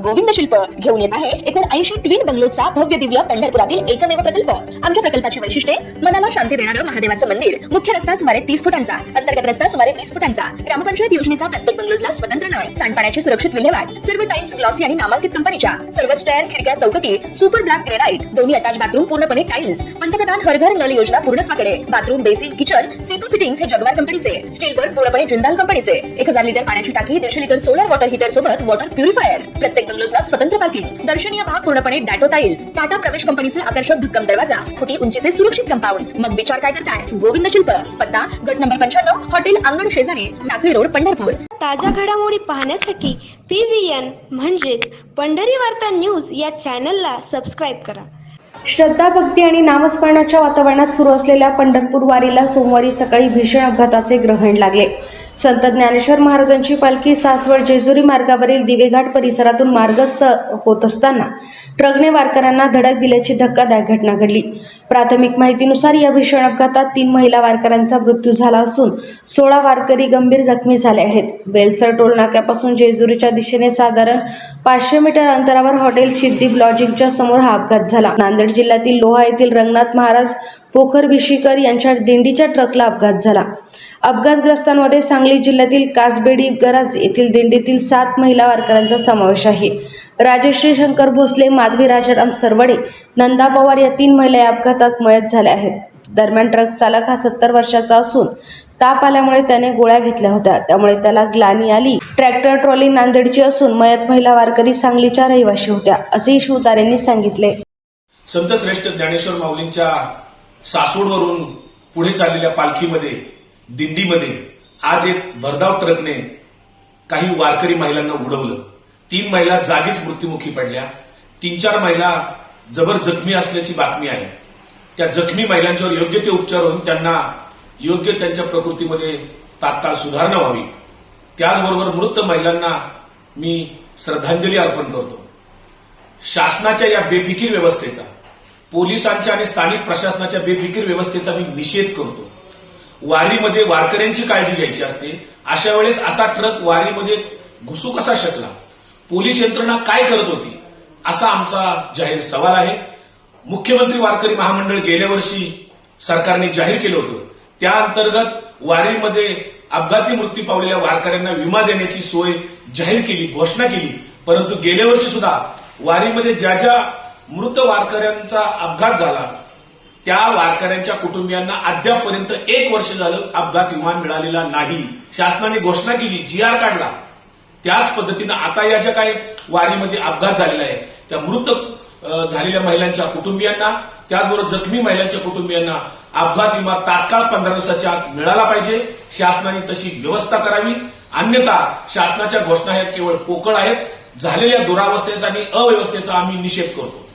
गोविंद शिल्प घेऊन येत आहे एकूण 80 ट्विन बंगलोचा भव्य दिव्य पंढरपुरातील एकमेव प्रकल्प। आमच्या प्रकल्पाची वैशिष्ट्ये मनाला शांती देणारं महादेवाचं मंदिर, मुख्य रस्ता सुमारे 30 फुटांचा, अंतर्गत रस्ता सुमारे 20 फुटांचा, ग्रामपंचायत योजनेचा प्रत्येक बंगलोजला स्वतंत्र नळ, सांडपाण्याची सुरक्षित विल्हेवाट, सर्व टाइल्स ग्लॉसी आणि नामांकित कंपनीच्या, सर्व स्टेअर, खिडक्या, चौकटी सुपर ब्लॅक ग्रेनाइट, दोन्ही अटॅच बाथरूम पूर्णपणे टाइल्स, पंतप्रधान हर घर नल योजना पूर्णत्वाकडे, bathroom, basin, kitchen, CP fittings हे जगवार कंपनीचे, स्टील वर्क पूर्णपणे जिंदाल कंपनीचे, 1000 लिटर पाण्याची टाकी, 150 लिटर सोलर वॉटर हीटर सोबत वॉटर प्युरिफायर, प्रत्येक बंगलोजला स्वतंत्र पार्किंग, दर्शनीय भाग पूर्णपणे डॅटो टाइल्स, टाटा प्रवेश कंपनीचे आकर्षक भक्कम दरवाजा, फुटी उंचीचे सुरक्षित कंपाऊंड। मग विचार काय करताय? गोविंद शिल्प, पत्ता गट नंबर 95, हॉटेल अंगण शेजारी, टाकळी रोड, पंढरपूर। ताज्या घडामोडी पाहण्यासाठी PVN म्हणजेच पंढरी वार्ता न्यूज या चॅनलला सबस्क्राईब करा। श्रद्धा, भक्ती आणि नामस्मरणाच्या वातावरणात सुरू असलेल्या पंढरपूर वारीला सोमवारी सकाळी भीषण अपघाताचे ग्रहण लागले। संत ज्ञानेश्वर महाराजांची पालखी सासवड जेजुरी मार्गावरील दिवेघाट परिसरातून मार्गस्थ होत असताना ट्रकने वारकऱ्यांना धडक दिल्याची धक्कादायक घटना घडली। प्राथमिक माहितीनुसार या भीषण अपघातात 3 महिला वारकऱ्यांचा मृत्यू झाला असून 16 वारकरी गंभीर जखमी झाले आहेत। बेलसर टोल नाक्यापासून जेजुरीच्या दिशेने साधारण 500 मीटर अंतरावर हॉटेल सिद्धी लॉजिंगच्या समोर हा अपघात झाला। नांदेड जिल्ह्यातील लोहा येथील रंगनाथ महाराज पोखर भिशीकर यांच्या दिंडीच्या ट्रकला अपघात झाला। अपघातग्रस्तांमध्ये सांगली जिल्ह्यातील कासबेडी गराज येथील दिंडीतील 7 महिला वारकऱ्यांचा समावेश आहे। राजश्री शंकर भोसले, माधवी राजाराम सरवडे, नंदा पवार या 3 महिला या अपघातात मयत झाल्या आहेत। दरम्यान ट्रक चालक हा 70 वर्षाचा असून ताप आल्यामुळे त्याने गोळ्या घेतल्या होत्या, त्यामुळे त्याला ग्लानी आली। ट्रॅक्टर ट्रॉली नांदेडची असून मयत महिला वारकरी सांगलीच्या रहिवाशी होत्या, असेही शिवतारेंनी सांगितले। संत श्रेष्ठ ज्ञानेश्वर माऊलींच्या सासवडवरून पुढे चाललेल्या पालखीमध्ये, दिंडीमध्ये आज एक भरधाव ट्रकने काही वारकरी महिलांना उडवलं। 3 महिला जागीच मृत्युमुखी पडल्या, 3-4 महिला जबर जखमी असल्याची बातमी आहे। त्या जखमी महिलांच्यावर योग्य ते उपचार होऊन त्यांना योग्य त्यांच्या प्रकृतीमध्ये तात्काळ सुधारणा व्हावी। त्याचबरोबर मृत महिलांना मी श्रद्धांजली अर्पण करतो। शासनाच्या या बेफिकीर व्यवस्थेचा, पोलिसांच्या आणि स्थानिक प्रशासनाच्या बेफिकीर व्यवस्थेचा मी निषेध करतो। वारीमध्ये वारकऱ्यांची काळजी घ्यायची असते, अशा वेळेस असा ट्रक वारीमध्ये घुसू कसा शकला? पोलीस यंत्रणा काय करत होती? असा आमचा जाहीर सवाल आहे। मुख्यमंत्री वारकरी महामंडळ गेल्या वर्षी सरकारने जाहीर केलं होतं, त्या अंतर्गत वारीमध्ये अपघाती मृत्यू पावलेल्या वारकऱ्यांना विमा देण्याची सोय जाहीर केली, घोषणा केली। परंतु गेल्या वर्षी सुद्धा वारीमध्ये ज्या मृत वारकऱ्यांचा अपघात झाला त्या वारकऱ्यांच्या कुटुंबियांना अद्यापपर्यंत 1 वर्ष झालं अपघात विमा मिळालेला नाही। शासनाने घोषणा केली, GR काढला। त्याच पद्धतीनं आता या ज्या काही वारीमध्ये अपघात झालेला आहे त्या मृत झालेल्या महिलांच्या कुटुंबियांना, त्याचबरोबर जखमी महिलांच्या कुटुंबियांना अपघात विमा तात्काळ 15 दिवसाच्या आत मिळाला पाहिजे। शासनाने तशी व्यवस्था करावी, अन्यथा शासनाच्या घोषणा ह्या केवळ पोकळ आहेत। झालेल्या दुरावस्थेचा आणि अव्यवस्थेचा आम्ही निषेध करतो।